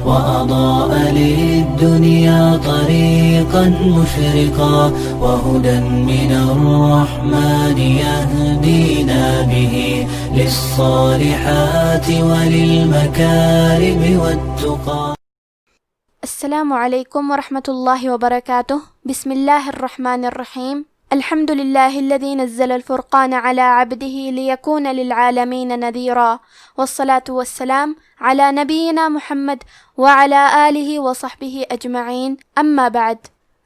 وأضاء للدنيا طريقا مشرقا وهدى من الرحمن يهدينا به للصالحات وللمكارم والتقى. السلام علیکم ورحمۃ اللہ وبرکاتہ. بسم اللہ الرحمن الرحیم. الحمد للہ الذی نزل الفرقان علی عبده لیکون للعالمین نذیرا والصلاة والسلام علی نبینا محمد وعلی آلہ وصحبہ اجمعین. اما بعد.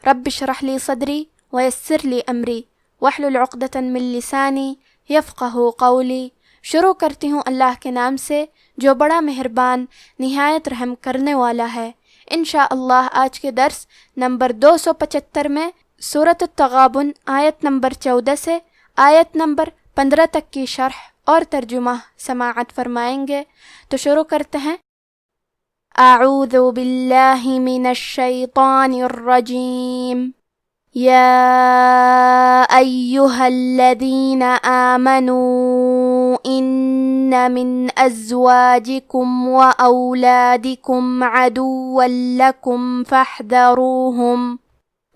رب اشرح لی صدری ویسر لی امری واحلل عقدۃ من لسانی یفقہوا قولی. شروع کرتی ہوں اللہ کے نام سے جو بڑا مہربان نہایت رحم کرنے والا ہے. انشاءاللہ آج کے درس نمبر 275 میں سورۃ التغابن آیت نمبر 14 سے آیت نمبر 15 تک کی شرح اور ترجمہ سماعت فرمائیں گے. تو شروع کرتے ہیں. اعوذ باللہ من الشیطان الرجیم. یا ایہا الذین آمنوا ان من ازواجکم واولادکم عدوا لکم فاحذروہم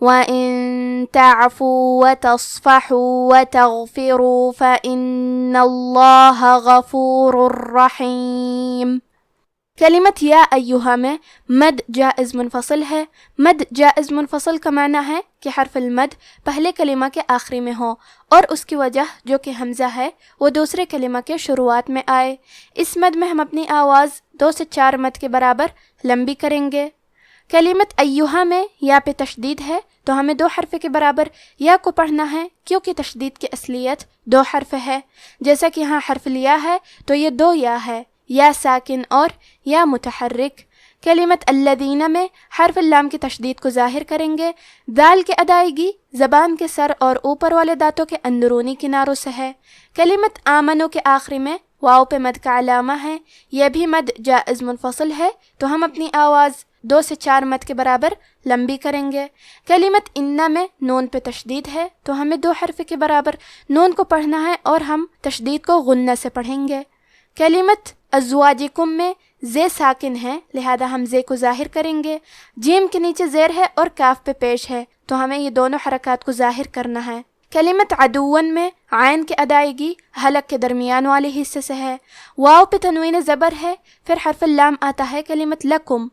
وَإِن تَعْفُوا وَتَصْفَحُوا وَتَغْفِرُوا فَإِنَّ اللَّهَ غَفُورٌ رَحِيمٌ. کلمت یا ایہا میں مد جائز منفصل ہے. مد جائز منفصل کا معنی ہے کہ حرف المد پہلے کلمہ کے آخری میں ہو اور اس کی وجہ جو کہ حمزہ ہے وہ دوسرے کلمہ کے شروعات میں آئے. اس مد میں ہم اپنی آواز 2 سے 4 مد کے برابر لمبی کریں گے. کلمت ایہا میں یا پہ تشدید ہے تو ہمیں 2 حرف کے برابر یا کو پڑھنا ہے کیونکہ تشدید کی اصلیت 2 حرف ہے. جیسا کہ یہاں حرف لیا ہے تو یہ 2 یا ہے، یا ساکن اور یا متحرک. کلمت الذین میں حرف اللام کی تشدید کو ظاہر کریں گے. دال کی ادائیگی زبان کے سر اور اوپر والے دانتوں کے اندرونی کناروں سے ہے. کلمت آمنو کے آخری میں واو پہ مد کا علامہ ہے. یہ بھی مد جائز منفصل ہے تو ہم اپنی آواز 2 سے 4 مد کے برابر لمبی کریں گے. کلمت انہ میں نون پہ تشدید ہے تو ہمیں 2 حرف کے برابر نون کو پڑھنا ہے اور ہم تشدید کو غنہ سے پڑھیں گے. کلمت ازواجکم میں زے ساکن ہے لہذا ہم زے کو ظاہر کریں گے. جیم کے نیچے زیر ہے اور کاف پہ پیش ہے تو ہمیں یہ دونوں حرکات کو ظاہر کرنا ہے. کلمت عدون میں عین کی ادائیگی حلق کے درمیان والے حصے سے ہے. واو پہ تنوین زبر ہے. پھر حرف اللام آتا ہے کلمت لکم.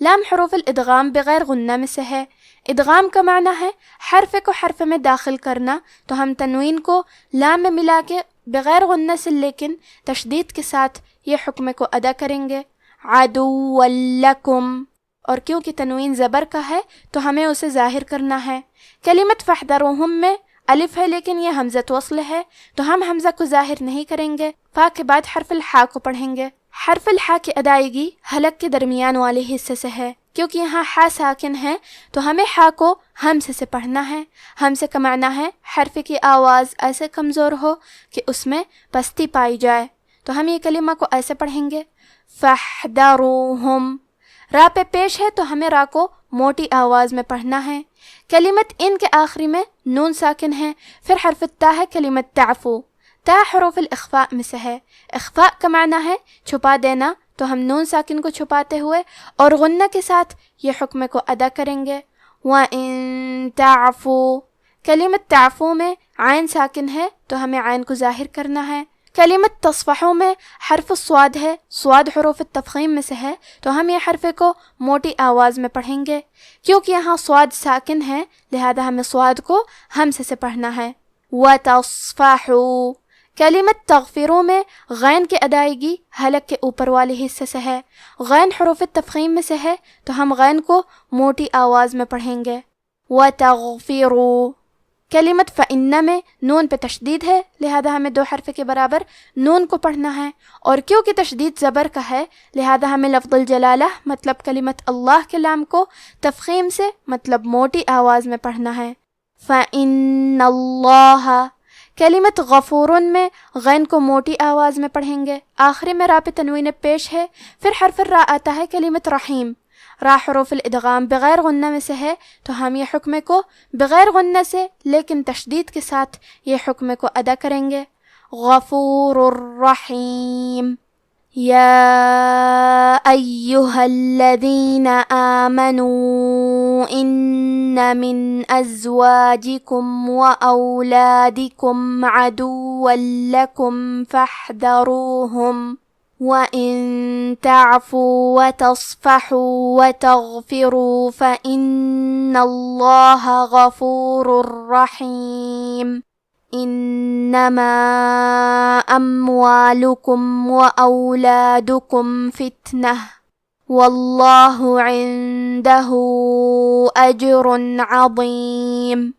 لام حروف الادغام بغیر غنہ میں سے ہے. ادغام کا معنی ہے حرف کو حرف میں داخل کرنا، تو ہم تنوین کو لام میں ملا کے بغیر غنہ سے لیکن تشدید کے ساتھ یہ حکم کو ادا کریں گے. عدو لکم، اور کیونکہ تنوین زبر کا ہے تو ہمیں اسے ظاہر کرنا ہے. کلمت فاحذروہم میں الف ہے لیکن یہ حمزہ وصل ہے تو ہم حمزہ کو ظاہر نہیں کریں گے. فا کے بعد حرف الحا کو پڑھیں گے. حرف الحا کی ادائیگی حلق کے درمیان والے حصے سے ہے. کیونکہ یہاں حا ساکن ہے تو ہمیں حا کو ہمزے سے پڑھنا ہے. ہمزے کا معنی ہے حرف کی آواز ایسے کمزور ہو کہ اس میں پستی پائی جائے. تو ہم یہ کلمہ کو ایسے پڑھیں گے فاحذروہم. را پہ پیش ہے تو ہمیں را کو موٹی آواز میں پڑھنا ہے. کلمت ان کے آخری میں نون ساکن ہے. پھر حرف تا ہے کلمت تعفو. تا حروف الاخفاء میں سے ہے. اخفاء کا معنی ہے چھپا دینا، تو ہم نون ساکن کو چھپاتے ہوئے اور غنہ کے ساتھ یہ حکم کو ادا کریں گے. وَإِن تَعْفُوا. کلمت تعفو میں عین ساکن ہے تو ہمیں عین کو ظاہر کرنا ہے. کلمت تصفحو میں حرف الصاد ہے. صاد حروف التفخیم میں سے ہے تو ہم یہ حرف کو موٹی آواز میں پڑھیں گے. کیونکہ یہاں صاد ساکن ہے لہذا ہمیں صاد کو ہمزے سے پڑھنا ہے. وَتَصْفَحُوا. کلمت تغفروا میں غین کی ادائیگی حلق کے اوپر والے حصے سے ہے. غین حروف تفخیم میں سے ہے تو ہم غین کو موٹی آواز میں پڑھیں گے. وَتَغْفِرُوا. کلمت فَإِنَّ میں نون پہ تشدید ہے لہذا ہمیں 2 حرف کے برابر نون کو پڑھنا ہے، اور کیونکہ تشدید زبر کا ہے لہذا ہمیں لفظ الجلالہ مطلب کلمت اللہ کے لام کو تفخیم سے مطلب موٹی آواز میں پڑھنا ہے. فَإِنَّ اللَّهَ. کلمت غفورن میں غین کو موٹی آواز میں پڑھیں گے. آخری میں را پہ تنوین پیش ہے. پھر حرف الرا آتا ہے کلمت رحیم. را حروف الادغام بغیر غنہ میں سے ہے تو ہم یہ حکم کو بغیر غنہ سے لیکن تشدید کے ساتھ یہ حکم کو ادا کریں گے. غفور الرحیم. يا أيها الذين آمنوا إن من أزواجكم وأولادكم عدوا لكم فاحذروهم وإن تعفوا وتصفحوا وتغفروا فإن الله غفور رحيم إنما أموالكم وأولادكم فتنة والله عنده أجر عظيم.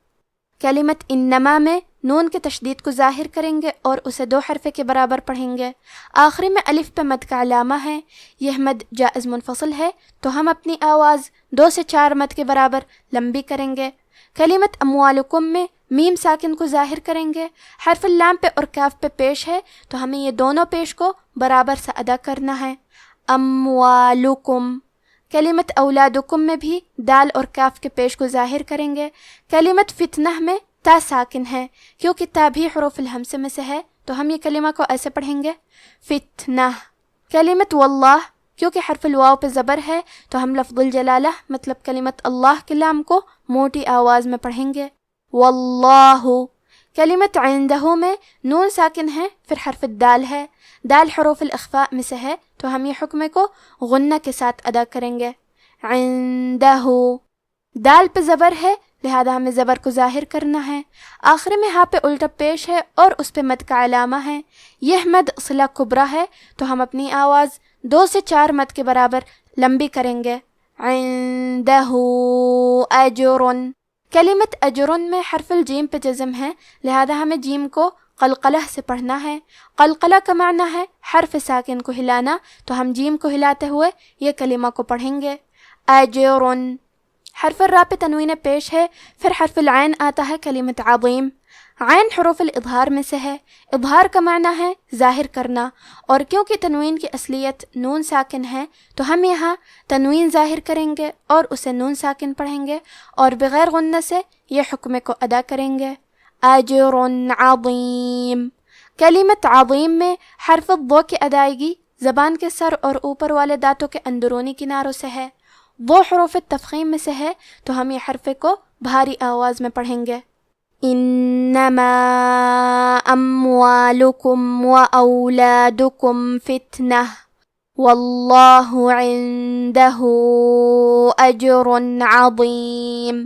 کلمت انما میں نون کے تشدید کو ظاہر کریں گے اور اسے 2 حرف کے برابر پڑھیں گے. آخری میں الف پہ مد کا علامہ ہے. یہ مد جائز منفصل ہے تو ہم اپنی آواز 2 سے 4 مد کے برابر لمبی کریں گے. کلمت اموالکم میں میم ساکن کو ظاہر کریں گے. حرف اللام پہ اور کاف پہ پیش ہے تو ہمیں یہ دونوں پیش کو برابر سے ادا کرنا ہے. اموالکم. کلمت اولادکم میں بھی دال اور کاف کے پیش کو ظاہر کریں گے. کلمت فتنہ میں تا ساکن ہے کیونکہ تا بھی حروف الہمزہ میں سے ہے تو ہم یہ کلمہ کو ایسے پڑھیں گے فتنہ. کلمت واللہ کیونکہ حرف الواو پہ زبر ہے تو ہم لفظ الجلالہ مطلب کلمت اللہ کے لام کو موٹی آواز میں پڑھیں گے واللہ. کلمت عندہ میں نون ساکن ہے پھر حرف الدال ہے. دال حروف الاخفاء میں سے ہے تو ہم یہ حکم کو غنہ کے ساتھ ادا کریں گے. عندہ. دال پہ زبر ہے لہذا ہمیں زبر کو ظاہر کرنا ہے. آخر میں ہاں پہ الٹا پیش ہے اور اس پہ مد کا علامہ ہے. یہ مد صلہ کبریٰ ہے تو ہم اپنی آواز 2 سے 4 مد کے برابر لمبی کریں گے. عندہ اجر. کلمت اجرن میں حرف الجیم پہ جزم ہے لہذا ہمیں جیم کو قلقلہ سے پڑھنا ہے. قلقلہ کا معنی ہے حرف ساکن کو ہلانا تو ہم جیم کو ہلاتے ہوئے یہ کلمہ کو پڑھیں گے اجرن. حرف الراء پہ تنوین پیش ہے پھر حرف العین آتا ہے کلمت عظیم. عین حروف الاظہار میں سے ہے. اظہار کا معنی ہے ظاہر کرنا اور کیونکہ تنوین کی اصلیت نون ساکن ہے تو ہم یہاں تنوین ظاہر کریں گے اور اسے نون ساکن پڑھیں گے اور بغیر غنہ سے یہ حکم کو ادا کریں گے اجر عظیم. کلمت عظیم میں حرف الضو کی ادائیگی زبان کے سر اور اوپر والے دانتوں کے اندرونی کناروں سے ہے. وہ حروف تفخیم میں سے ہے تو ہم یہ حرف کو بھاری آواز میں پڑھیں گے. انما اموالکم واولادکم فتنہ واللہ عندہ اجر عظیم.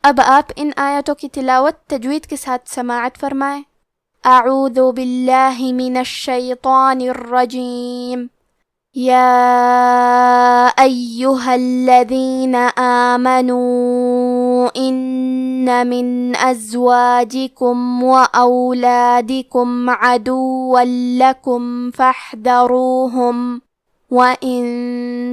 اب آپ ان آیتوں کی تلاوت تجوید کے ساتھ سماعت فرمائیں. اعوذ باللہ من الشیطان الرجیم. يا أيها الذين آمنوا إن من أزواجكم وأولادكم عدوا لكم فاحذروهم وإن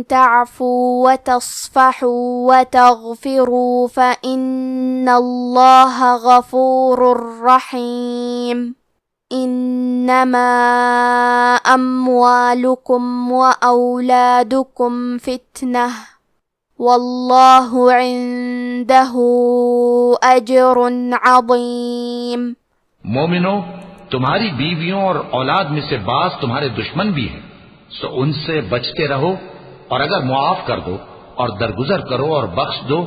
تعفوا وتصفحوا وتغفروا فإن الله غفور رحيم. إنما أموالكم وأولادكم فتنة والله عنده أجر عظيم. مومنو، تمہاری بیویوں اور اولاد میں سے بعض تمہارے دشمن بھی ہیں سو ان سے بچتے رہو اور اگر معاف کر دو اور درگزر کرو اور بخش دو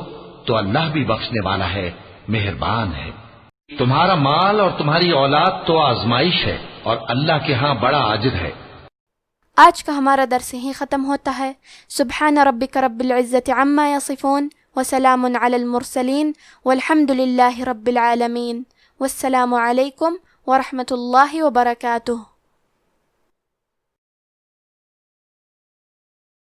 تو اللہ بھی بخشنے والا ہے، مہربان ہے. تمہارا مال اور تمہاری اولاد تو آزمائش ہے اور اللہ کے ہاں بڑا اجر ہے. آج کا ہمارا درس ہی ختم ہوتا ہے. سبحان ربک رب العزت عما یصفون وسلام علی المرسلین والحمد للہ رب العالمین. والسلام علیکم ورحمۃ اللہ وبرکاتہ.